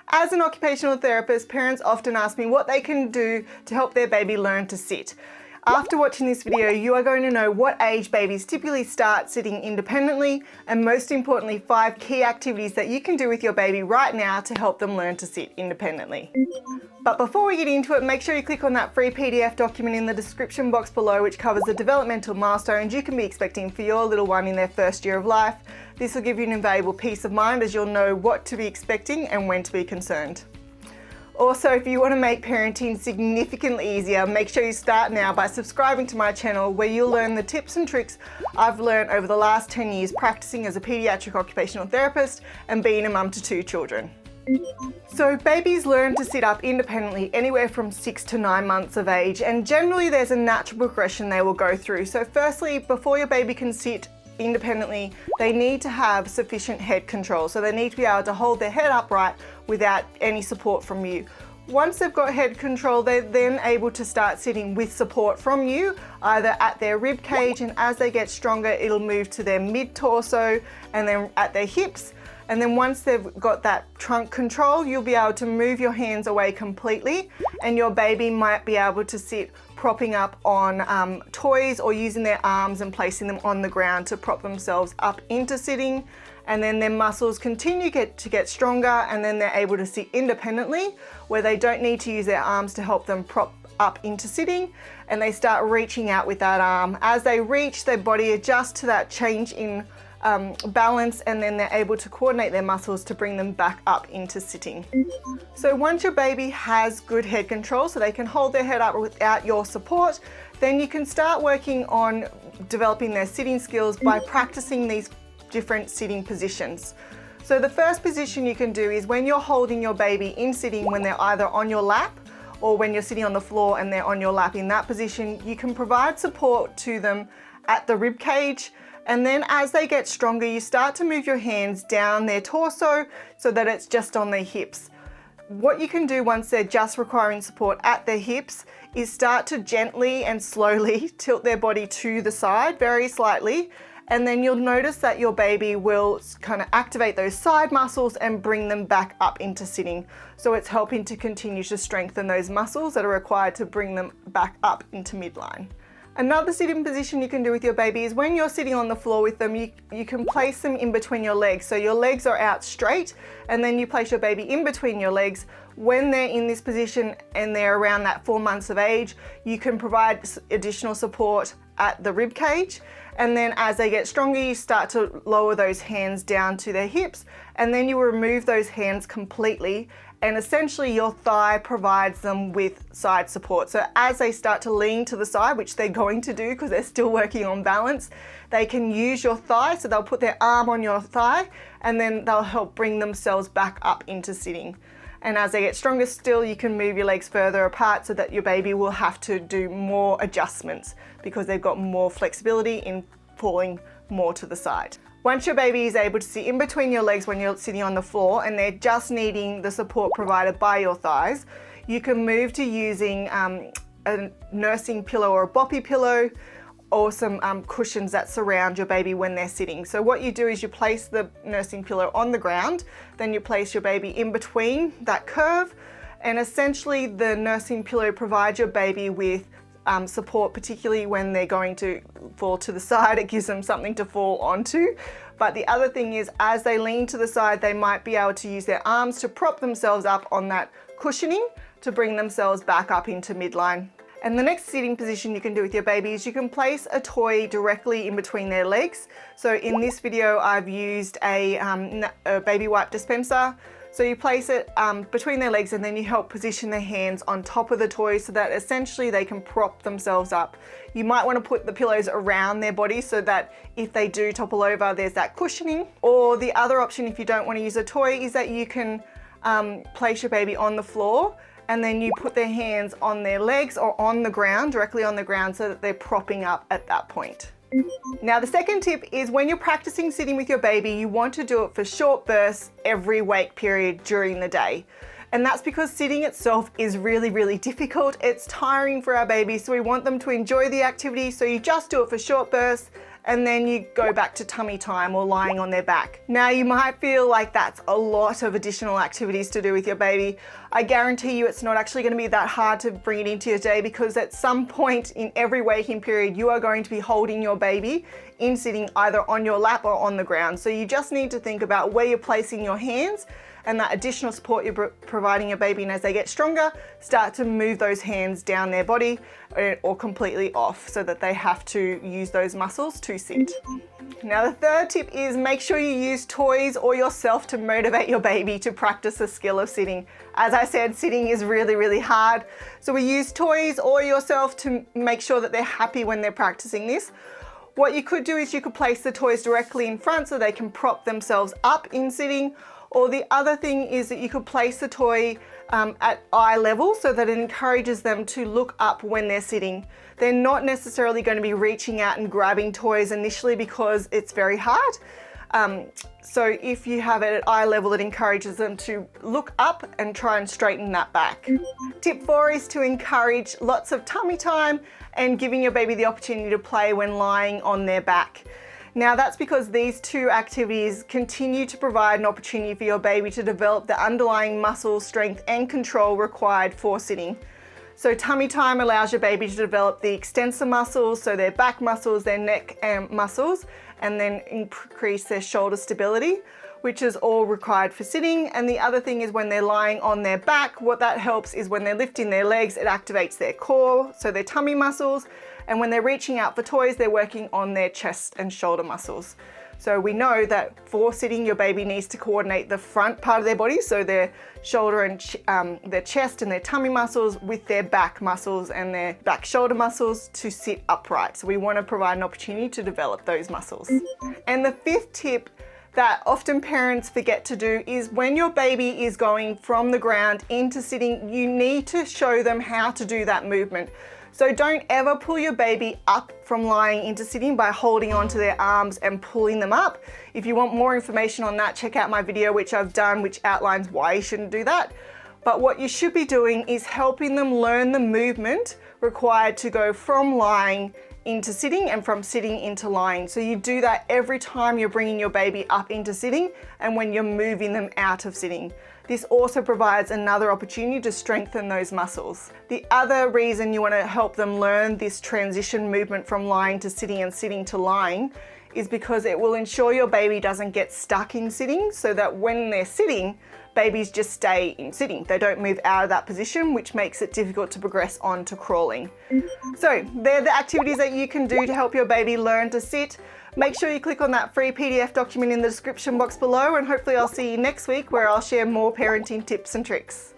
As an occupational therapist, parents often ask me what they can do to help their baby learn to sit. After watching this video, you are going to know what age babies typically start sitting independently, and most importantly, 5 key activities that you can do with your baby right now to help them learn to sit independently. But before we get into it, make sure you click on that free PDF document in the description box below, which covers the developmental milestones you can be expecting for your little one in their first year of life. This will give you an invaluable peace of mind, as you'll know what to be expecting and when to be concerned. Also, if you want to make parenting significantly easier, make sure you start now by subscribing to my channel, where you'll learn the tips and tricks I've learned over the last 10 years practicing as a pediatric occupational therapist and being a mum to 2 children. So babies learn to sit up independently anywhere from 6 to 9 months of age, and generally there's a natural progression they will go through. So firstly, before your baby can sit independently, they need to have sufficient head control. So they need to be able to hold their head upright without any support from you. Once they've got head control, they're then able to start sitting with support from you, either at their rib cage, and as they get stronger, it'll move to their mid-torso and then at their hips. And then once they've got that trunk control, you'll be able to move your hands away completely, and your baby might be able to sit propping up on toys or using their arms and placing them on the ground to prop themselves up into sitting. And then their muscles continue to get stronger, and then they're able to sit independently, where they don't need to use their arms to help them prop up into sitting, and they start reaching out with that arm. As they reach, their body adjusts to that change in balance, and then they're able to coordinate their muscles to bring them back up into sitting. So once your baby has good head control, so they can hold their head up without your support, then you can start working on developing their sitting skills by practicing these different sitting positions. So the first position you can do is when you're holding your baby in sitting, when they're either on your lap or when you're sitting on the floor and they're on your lap. In that position, you can provide support to them at the rib cage. And then as they get stronger, you start to move your hands down their torso so that it's just on their hips. What you can do once they're just requiring support at their hips is start to gently and slowly tilt their body to the side, very slightly. And then you'll notice that your baby will kind of activate those side muscles and bring them back up into sitting. So it's helping to continue to strengthen those muscles that are required to bring them back up into midline. Another sitting position you can do with your baby is when you're sitting on the floor with them, you can place them in between your legs. So your legs are out straight, and then you place your baby in between your legs. When they're in this position and they're around that 4 months of age, you can provide additional support at the rib cage. And then as they get stronger, you start to lower those hands down to their hips, and then you remove those hands completely, and essentially your thigh provides them with side support. So as they start to lean to the side, which they're going to do because they're still working on balance, they can use your thigh. So they'll put their arm on your thigh, and then they'll help bring themselves back up into sitting. And as they get stronger still, you can move your legs further apart so that your baby will have to do more adjustments because they've got more flexibility in falling more to the side. Once your baby is able to sit in between your legs when you're sitting on the floor and they're just needing the support provided by your thighs, you can move to using a nursing pillow or a boppy pillow, or some cushions that surround your baby when they're sitting. So what you do is you place the nursing pillow on the ground, then you place your baby in between that curve, and essentially the nursing pillow provides your baby with support, particularly when they're going to fall to the side. It gives them something to fall onto. But the other thing is, as they lean to the side, they might be able to use their arms to prop themselves up on that cushioning to bring themselves back up into midline. And the next sitting position you can do with your baby is you can place a toy directly in between their legs. So in this video, I've used a baby wipe dispenser. So you place it between their legs, and then you help position their hands on top of the toy so that essentially they can prop themselves up. You might want to put the pillows around their body so that if they do topple over, there's that cushioning. Or the other option, if you don't want to use a toy, is that you can place your baby on the floor, and then you put their hands on their legs or on the ground, directly on the ground, so that they're propping up at that point. Now, the second tip is when you're practicing sitting with your baby, you want to do it for short bursts every wake period during the day. And that's because sitting itself is really, really difficult. It's tiring for our babies, so we want them to enjoy the activity. So you just do it for short bursts, and then you go back to tummy time or lying on their back. Now you might feel like that's a lot of additional activities to do with your baby. I guarantee you it's not actually going to be that hard to bring it into your day, because at some point in every waking period you are going to be holding your baby in sitting either on your lap or on the ground. So you just need to think about where you're placing your hands and that additional support you're providing your baby, and as they get stronger, start to move those hands down their body or completely off so that they have to use those muscles to sit. Now the third tip is make sure you use toys or yourself to motivate your baby to practice the skill of sitting. As I said, sitting is really, really hard. So we use toys or yourself to make sure that they're happy when they're practicing this. What you could do is you could place the toys directly in front so they can prop themselves up in sitting. Or the other thing is that you could place the toy at eye level so that it encourages them to look up when they're sitting. They're not necessarily going to be reaching out and grabbing toys initially because it's very hard. So if you have it at eye level, it encourages them to look up and try and straighten that back. Tip 4 is to encourage lots of tummy time and giving your baby the opportunity to play when lying on their back. Now that's because these two activities continue to provide an opportunity for your baby to develop the underlying muscle strength and control required for sitting. So tummy time allows your baby to develop the extensor muscles, so their back muscles, their neck muscles, and then increase their shoulder stability, which is all required for sitting. And the other thing is when they're lying on their back, what that helps is when they're lifting their legs, it activates their core, so their tummy muscles. And when they're reaching out for toys, they're working on their chest and shoulder muscles. So we know that for sitting, your baby needs to coordinate the front part of their body, so their shoulder and their chest and their tummy muscles with their back muscles and their back shoulder muscles to sit upright. So we want to provide an opportunity to develop those muscles. And the fifth tip that often parents forget to do is when your baby is going from the ground into sitting, you need to show them how to do that movement. So don't ever pull your baby up from lying into sitting by holding onto their arms and pulling them up. If you want more information on that, check out my video which I've done, which outlines why you shouldn't do that. But what you should be doing is helping them learn the movement required to go from lying into sitting and from sitting into lying. So you do that every time you're bringing your baby up into sitting and when you're moving them out of sitting. This also provides another opportunity to strengthen those muscles. The other reason you want to help them learn this transition movement from lying to sitting and sitting to lying is because it will ensure your baby doesn't get stuck in sitting, so that when they're sitting, babies just stay in sitting. They don't move out of that position, which makes it difficult to progress on to crawling. So they're the activities that you can do to help your baby learn to sit. Make sure you click on that free PDF document in the description box below, and hopefully I'll see you next week where I'll share more parenting tips and tricks.